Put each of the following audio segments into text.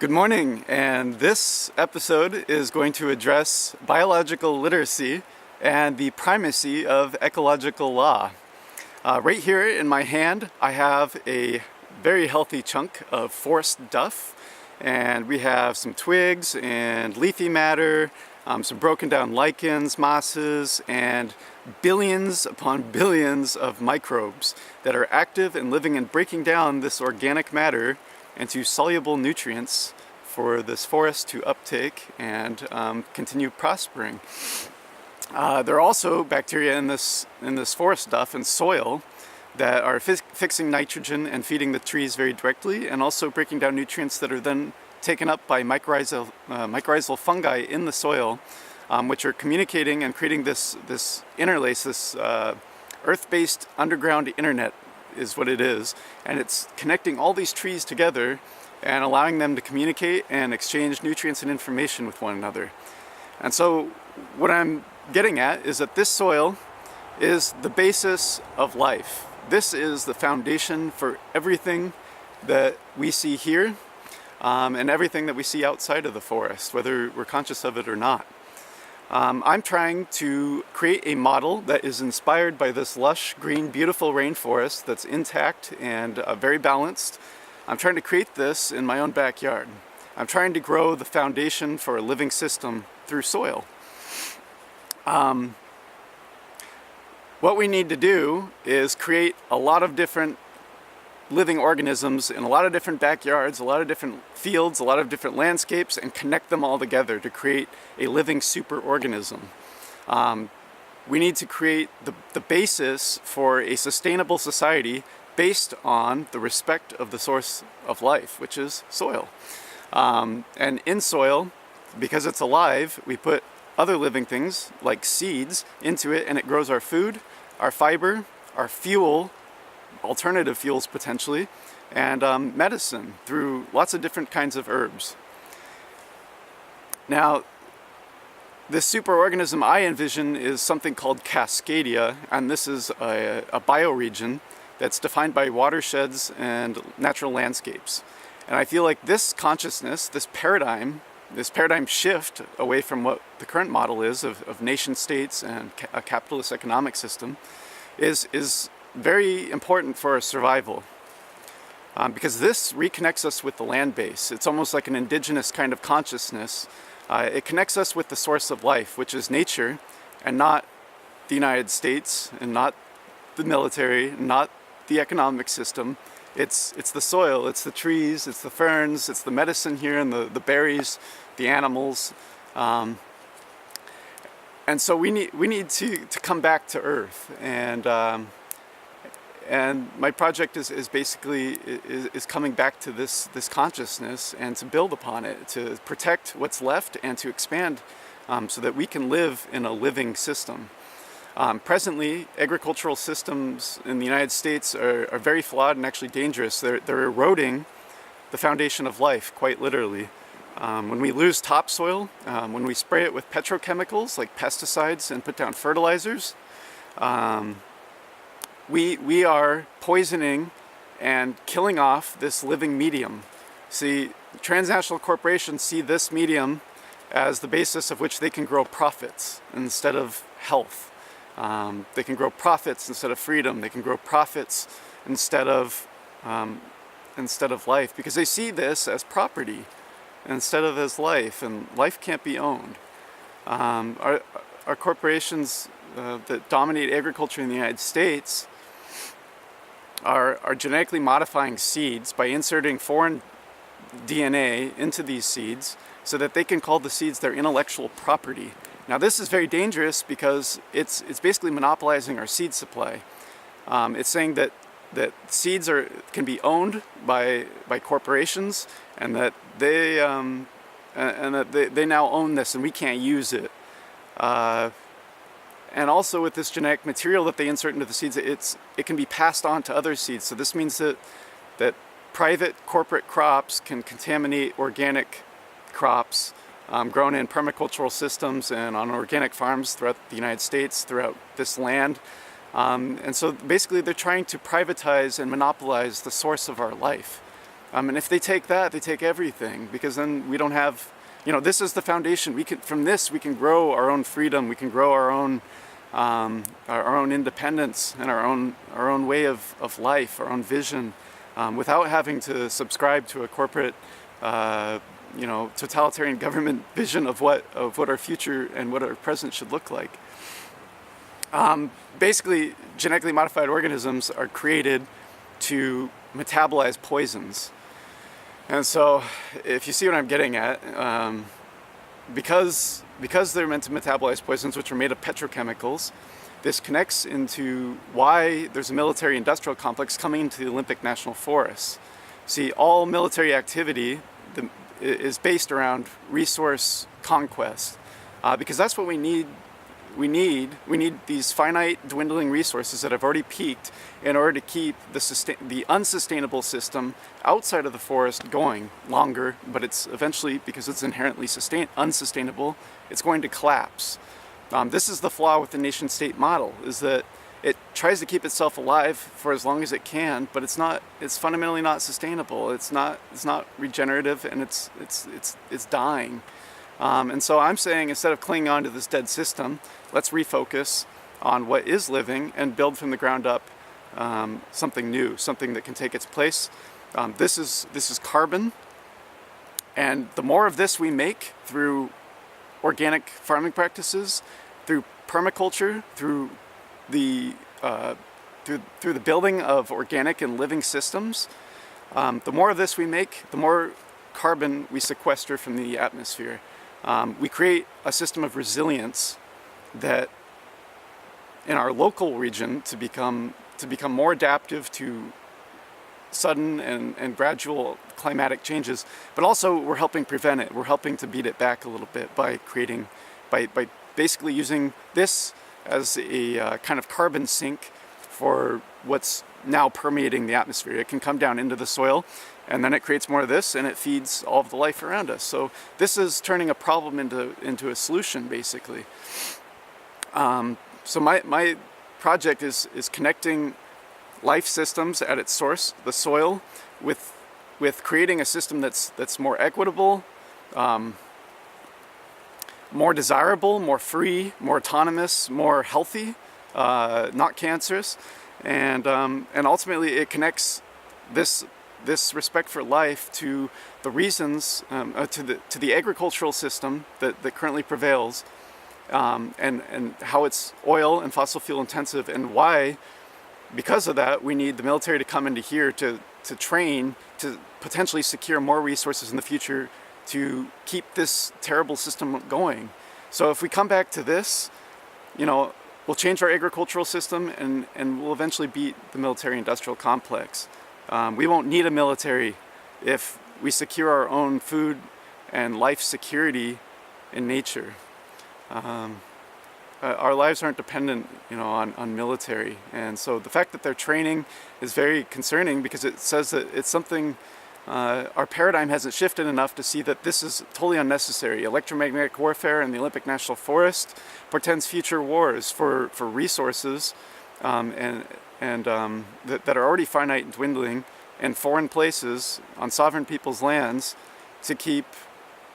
Good morning, and this episode is going to address biological literacy and the primacy of ecological law. Right here in my hand, I have a very healthy chunk of forest duff, and we have some twigs and leafy matter, some broken down lichens, mosses, and billions upon billions of microbes that are active and living and breaking down this organic matter into soluble nutrients for this forest to uptake and continue prospering. There are also bacteria in this forest stuff and soil that are fixing nitrogen and feeding the trees very directly, and also breaking down nutrients that are then taken up by mycorrhizal fungi in the soil, which are communicating and creating this interlace, this earth-based underground internet is what it is, and it's connecting all these trees together and allowing them to communicate and exchange nutrients and information with one another. And so what I'm getting at is that this soil is the basis of life. This is the foundation for everything that we see here and everything that we see outside of the forest, whether we're conscious of it or not. I'm trying to create a model that is inspired by this lush, green, beautiful rainforest that's intact and very balanced. I'm trying to create this in my own backyard. I'm trying to grow the foundation for a living system through soil. What we need to do is create a lot of different living organisms in a lot of different backyards, a lot of different fields, a lot of different landscapes, and connect them all together to create a living superorganism. We need to create the basis for a sustainable society based on the respect of the source of life, which is soil. And in soil, because it's alive, we put other living things like seeds into it, and it grows our food, our fiber, our fuel, alternative fuels potentially, and medicine through lots of different kinds of herbs. Now, this superorganism I envision is something called Cascadia, and this is a bioregion that's defined by watersheds and natural landscapes. And I feel like this consciousness, this paradigm shift away from what the current model is of nation states and a capitalist economic system is very important for our survival. Because this reconnects us with the land base. It's almost like an indigenous kind of consciousness. It connects us with the source of life, which is nature, and not the United States, and not the military, not the economic system. It's the soil, it's the trees, it's the ferns, it's the medicine here, and the berries, the animals. And so we need to come back to earth, and my project is basically coming back to this consciousness and to build upon it, to protect what's left and to expand so that we can live in a living system. Presently, agricultural systems in the United States are very flawed and actually dangerous. They're eroding the foundation of life, quite literally. When we lose topsoil, when we spray it with petrochemicals like pesticides and put down fertilizers, we are poisoning and killing off this living medium. See, transnational corporations see this medium as the basis of which they can grow profits instead of health. They can grow profits instead of freedom. They can grow profits instead of life, because they see this as property instead of as life, and life can't be owned. Our corporations that dominate agriculture in the United States are genetically modifying seeds by inserting foreign DNA into these seeds so that they can call the seeds their intellectual property. Now, this is very dangerous because it's basically monopolizing our seed supply. It's saying that seeds can be owned by corporations, and that they now own this and we can't use it. And also with this genetic material that they insert into the seeds, it can be passed on to other seeds. So this means that private corporate crops can contaminate organic crops grown in permacultural systems and on organic farms throughout the United States, throughout this land. And so basically they're trying to privatize and monopolize the source of our life. And if they take that, they take everything, because then we don't have, this is the foundation. From this we can grow our own freedom, we can grow our own independence and our own way of life, our own vision, without having to subscribe to a corporate totalitarian government vision of what our future and what our present should look like. Basically, genetically modified organisms are created to metabolize poisons. And so, if you see what I'm getting at, because they're meant to metabolize poisons, which are made of petrochemicals, this connects into why there's a military-industrial complex coming into the Olympic National Forests. See, all military activity is based around resource conquest, because that's what we need. We need these finite, dwindling resources that have already peaked in order to keep the unsustainable system outside of the forest going longer. But it's eventually, because it's inherently unsustainable, it's going to collapse. This is the flaw with the nation-state model: is that it tries to keep itself alive for as long as it can, but it's fundamentally not sustainable. It's not regenerative, and it's dying. And so I'm saying, instead of clinging on to this dead system, let's refocus on what is living and build from the ground up something new, something that can take its place. This is carbon, and the more of this we make through organic farming practices, through permaculture, through the building of organic and living systems, the more of this we make, the more carbon we sequester from the atmosphere. We create a system of resilience that, in our local region, to become more adaptive to sudden and gradual climatic changes, but also we're helping prevent it. We're helping to beat it back a little bit by basically using this as a kind of carbon sink for what's now permeating the atmosphere. It can come down into the soil, and then it creates more of this, and it feeds all of the life around us. So this is turning a problem into a solution, basically. So my project is connecting life systems at its source, the soil, with creating a system that's more equitable, more desirable, more free, more autonomous, more healthy, not cancerous, and ultimately it connects this respect for life to the reasons, to the agricultural system that currently prevails, and how it's oil and fossil fuel intensive, and why, because of that, we need the military to come into here to train, to potentially secure more resources in the future to keep this terrible system going. So if we come back to this, we'll change our agricultural system, and we'll eventually beat the military-industrial complex. We won't need a military if we secure our own food and life security in nature. Our lives aren't dependent, on military, and so the fact that they're training is very concerning, because it says that it's something. Our paradigm hasn't shifted enough to see that this is totally unnecessary. Electromagnetic warfare in the Olympic National Forest portends future wars for resources, that are already finite and dwindling, in foreign places on sovereign people's lands, to keep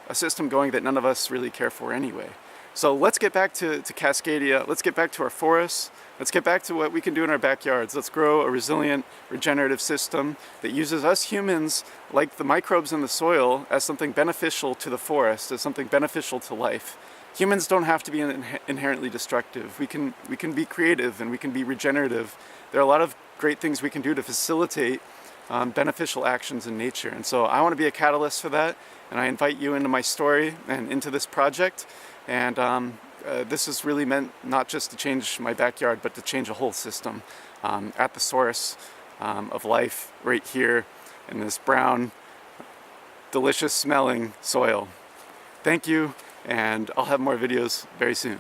a system going that none of us really care for anyway. So let's get back to Cascadia. Let's get back to our forests. Let's get back to what we can do in our backyards. Let's grow a resilient, regenerative system that uses us humans, like the microbes in the soil, as something beneficial to the forest, as something beneficial to life. Humans don't have to be inherently destructive. We can be creative, and we can be regenerative. There are a lot of great things we can do to facilitate beneficial actions in nature. And so I want to be a catalyst for that, and I invite you into my story and into this project. And this is really meant not just to change my backyard, but to change a whole system at the source of life, right here in this brown, delicious smelling soil. Thank you, and I'll have more videos very soon.